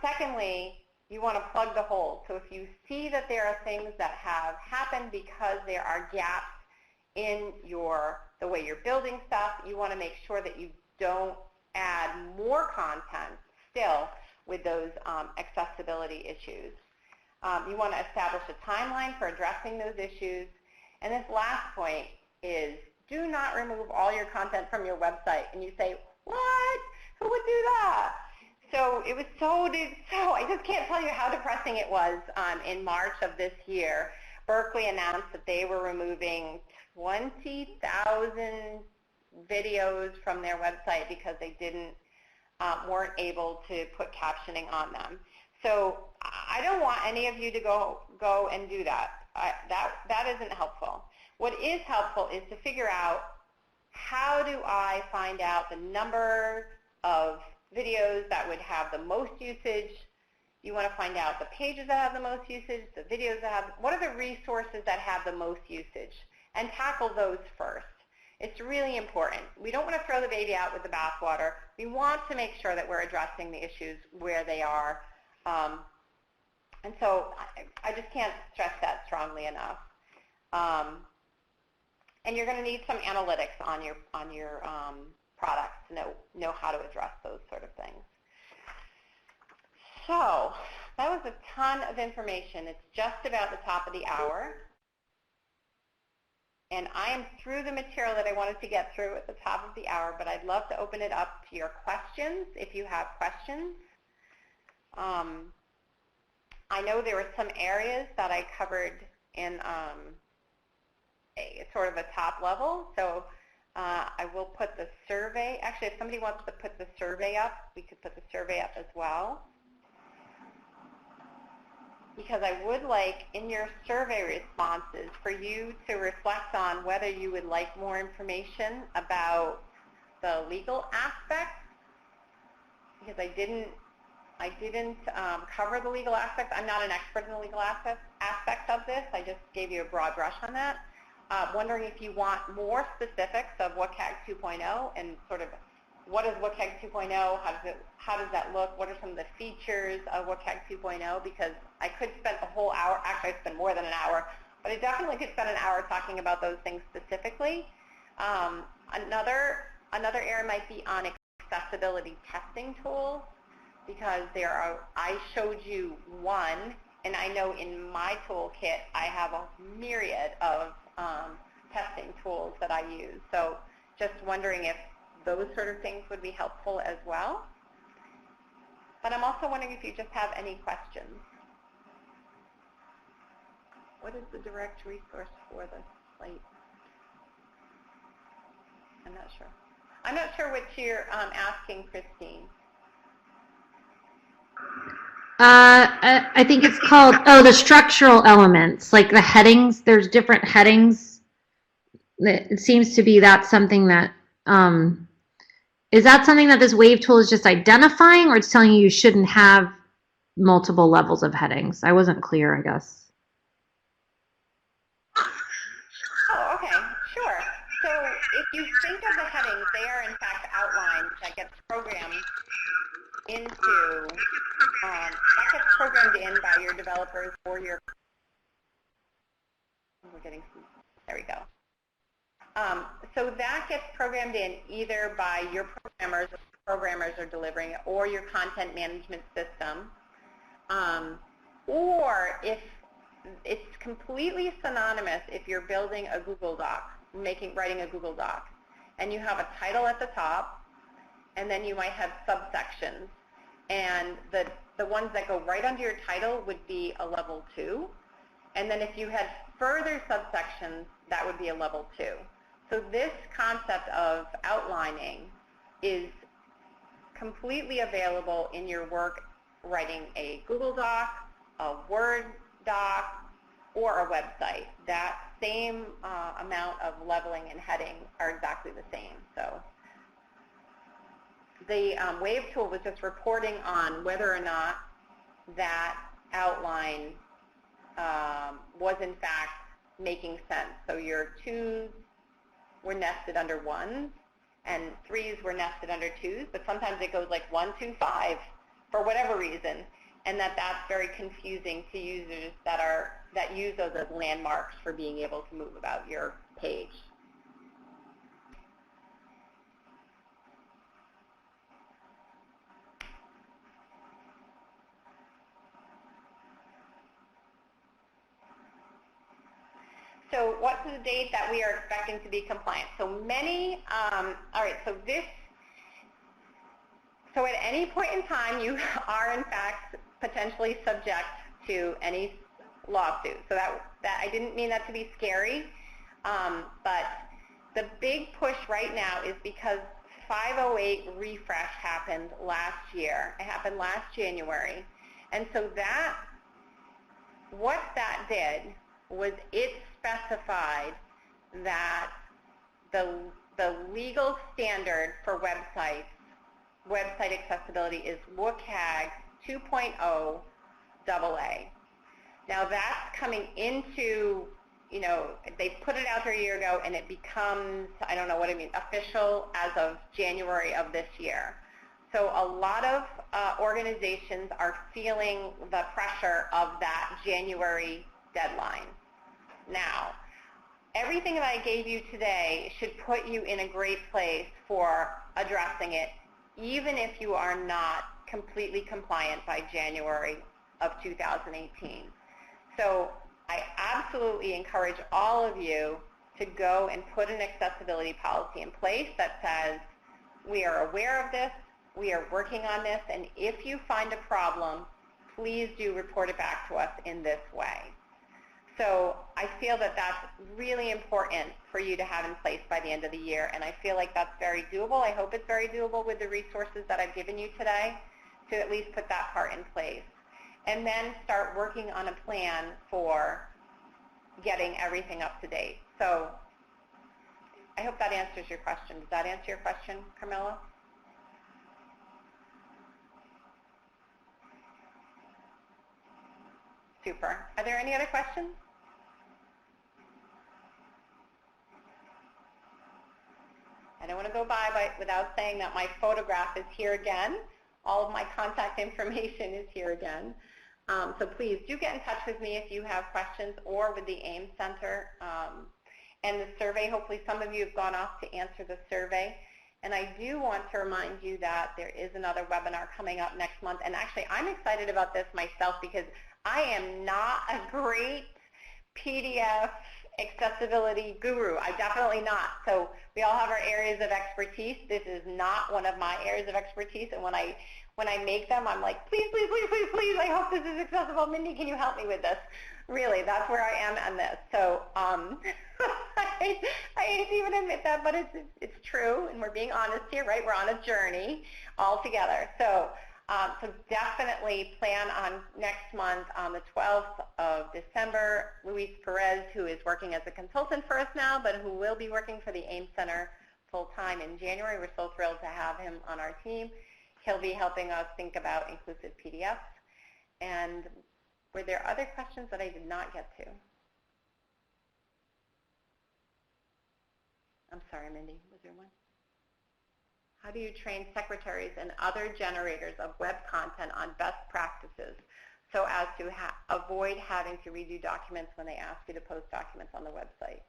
Secondly, you want to plug the holes. So if you see that there are things that have happened because there are gaps in the way you're building stuff, you want to make sure that you don't add more content still with those accessibility issues. You want to establish a timeline for addressing those issues. And this last point is, do not remove all your content from your website. And you say, what? Who would do that? So it was I just can't tell you how depressing it was in March of this year. Berkeley announced that they were removing 20,000 videos from their website because they weren't able to put captioning on them. So I don't want any of you to go and do that. That isn't helpful. What is helpful is to figure out, how do I find out the number of videos that would have the most usage? You want to find out the pages that have the most usage, the videos that have, what are the resources that have the most usage, and tackle those first. It's really important. We don't want to throw the baby out with the bathwater. We want to make sure that we're addressing the issues where they are. And so I just can't stress that strongly enough. And you're going to need some analytics on your products to know how to address those sort of things. So that was a ton of information. It's just about the top of the hour. And I am through the material that I wanted to get through at the top of the hour, but I'd love to open it up to your questions if you have questions. I know there were some areas that I covered in sort of a top level. So I will put the survey. Actually, if somebody wants to put the survey up, we could put the survey up as well. Because I would like, in your survey responses, for you to reflect on whether you would like more information about the legal aspects, because I didn't cover the legal aspects. I'm not an expert in the legal aspects of this. I just gave you a broad brush on that. Wondering if you want more specifics of WCAG 2.0 and sort of what is WCAG 2.0, how does that look, what are some of the features of WCAG 2.0, because I could spend a whole hour, actually I spent more than an hour, but I definitely could spend an hour talking about those things specifically. Another area might be on accessibility testing tools, because I showed you one, and I know in my toolkit I have a myriad of testing tools that I use. So just wondering if those sort of things would be helpful as well. But I'm also wondering if you just have any questions. What is the direct resource for the slate? I'm not sure. I'm not sure what you're asking, Christine. I think it's called, the structural elements, like the headings. There's different headings. It seems to be that's something that, is that something that this wave tool is just identifying, or it's telling you shouldn't have multiple levels of headings? I wasn't clear, I guess. Oh, okay, sure. So if you think of the headings, they are in fact outlines that get programmed into, by your developers or your, there we go. So that gets programmed in either by your programmers are delivering it, or your content management system, or if it's completely synonymous if you're building a Google Doc, writing a Google Doc, and you have a title at the top, and then you might have subsections, and the ones that go right under your title would be a level 2, and then if you had further subsections, that would be a level 2. So this concept of outlining is completely available in your work writing a Google Doc, a Word doc, or a website. That same amount of leveling and heading are exactly the same. So the Wave tool was just reporting on whether or not that outline was in fact making sense. So your 2s were nested under 1s, and 3s were nested under 2s, but sometimes it goes like 1, 2, 5 for whatever reason, and that's very confusing to users that use those as landmarks for being able to move about your page. So what's the date that we are expecting to be compliant? So many, all right, so at any point in time, you are in fact potentially subject to any lawsuit. So that I didn't mean that to be scary, but the big push right now is because 508 refresh happened last year. It happened last January. And so what that did was it specified that the legal standard for website accessibility is WCAG 2.0 AA. Now that's coming into, they put it out there a year ago, and it becomes, I don't know what I mean, official as of January of this year. So a lot of organizations are feeling the pressure of that January deadline. Now, everything that I gave you today should put you in a great place for addressing it, even if you are not completely compliant by January of 2018. So I absolutely encourage all of you to go and put an accessibility policy in place that says, we are aware of this, we are working on this, and if you find a problem, please do report it back to us in this way. So I feel that that's really important for you to have in place by the end of the year, and I feel like that's very doable. I hope it's very doable with the resources that I've given you today to at least put that part in place. And then start working on a plan for getting everything up to date. So I hope that answers your question. Does that answer your question, Carmela? Super. Are there any other questions? I don't want to go by without saying that my photograph is here again. All of my contact information is here again. So please do get in touch with me if you have questions, or with the AIM Center. And the survey, hopefully some of you have gone off to answer the survey. And I do want to remind you that there is another webinar coming up next month. And actually, I'm excited about this myself because I am not a great PDF accessibility guru. I'm definitely not. So we all have our areas of expertise. This is not one of my areas of expertise. And when I make them, I'm like, please, please, please, please, please, I hope this is accessible. Mindy, can you help me with this? Really, that's where I am on this. So I hate to even admit that, but it's true, and we're being honest here, right? We're on a journey all together. So definitely plan on next month on the 12th of December. Luis Perez, who is working as a consultant for us now, but who will be working for the AIM Center full-time in January. We're so thrilled to have him on our team. He'll be helping us think about inclusive PDFs. And were there other questions that I did not get to? I'm sorry, Mindy, was there one? How do you train secretaries and other generators of web content on best practices so as to avoid having to redo documents when they ask you to post documents on the website?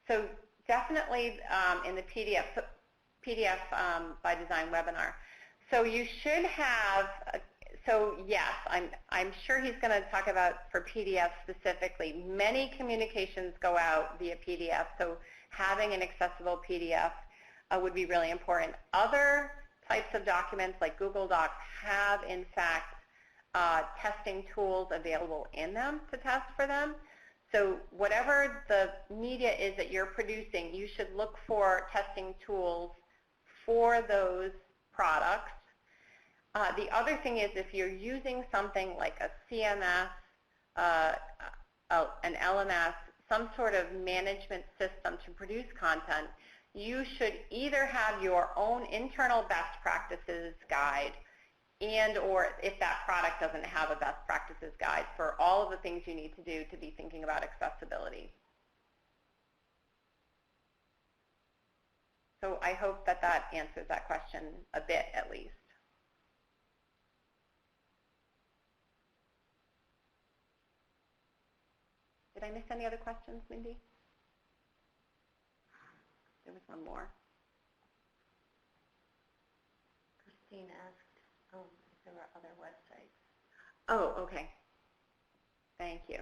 So definitely in the PDF by Design webinar. So you should have, so yes, I'm sure he's going to talk about for PDF specifically. Many communications go out via PDF, so having an accessible PDF would be really important. Other types of documents like Google Docs have, in fact, testing tools available in them to test for them. So whatever the media is that you're producing, you should look for testing tools for those products. The other thing is, if you're using something like a CMS, an LMS, some sort of management system to produce content, you should either have your own internal best practices guide, and or if that product doesn't have a best practices guide for all of the things you need to do to be thinking about accessibility. So I hope that that answers that question a bit at least. Did I miss any other questions, Mindy? There was one more. Christine asked if there were other websites. Oh, okay. Thank you.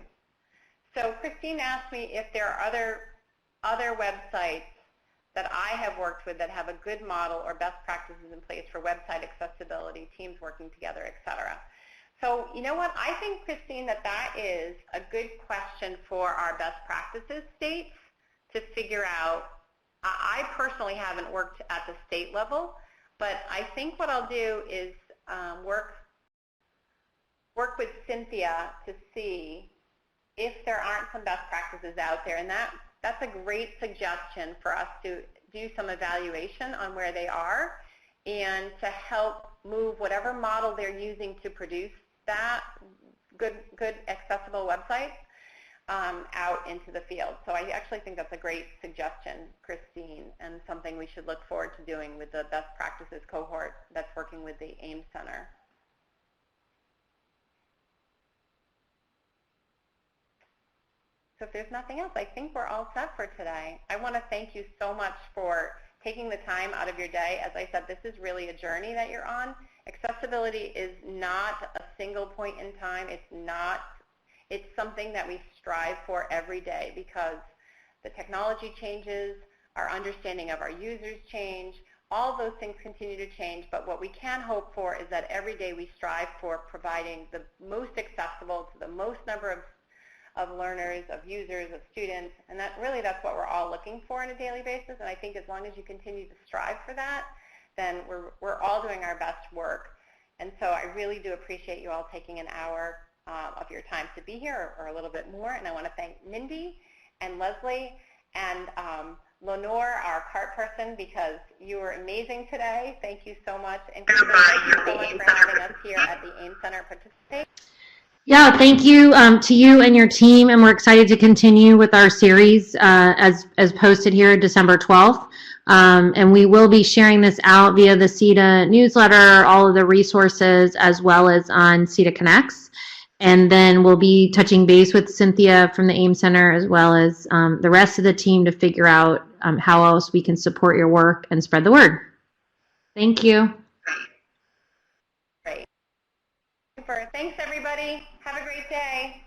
So Christine asked me if there are other websites that I have worked with that have a good model or best practices in place for website accessibility, teams working together, etc. So you know what? I think, Christine, that is a good question for our best practices states to figure out. I personally haven't worked at the state level, but I think what I'll do is work with Cynthia to see if there aren't some best practices out there, and that's a great suggestion for us to do some evaluation on where they are and to help move whatever model they're using to produce that good accessible website out into the field. So I actually think that's a great suggestion, Christine, and something we should look forward to doing with the best practices cohort that's working with the AIM Center. So if there's nothing else, I think we're all set for today. I want to thank you so much for taking the time out of your day. As I said, this is really a journey that you're on. Accessibility is not a single point in time. It's something that we strive for every day because the technology changes, our understanding of our users change, all those things continue to change, but what we can hope for is that every day we strive for providing the most accessible to the most number of learners, of users, of students, and that's what we're all looking for on a daily basis. And I think as long as you continue to strive for that, then we're all doing our best work. And so I really do appreciate you all taking an hour of your time to be here, or a little bit more. And I want to thank Mindy and Leslie and Lenore, our cart person, because you were amazing today. Thank you so much. And Kristen, thank you so much for having us here at the AIM Center participate. Yeah, thank you to you and your team, and we're excited to continue with our series as posted here December 12th. And we will be sharing this out via the CETA newsletter, all of the resources, as well as on CETA Connects. And then we'll be touching base with Cynthia from the AIM Center, as well as the rest of the team, to figure out how else we can support your work and spread the word. Thank you. Great. Super. Thanks, everybody. Have a great day.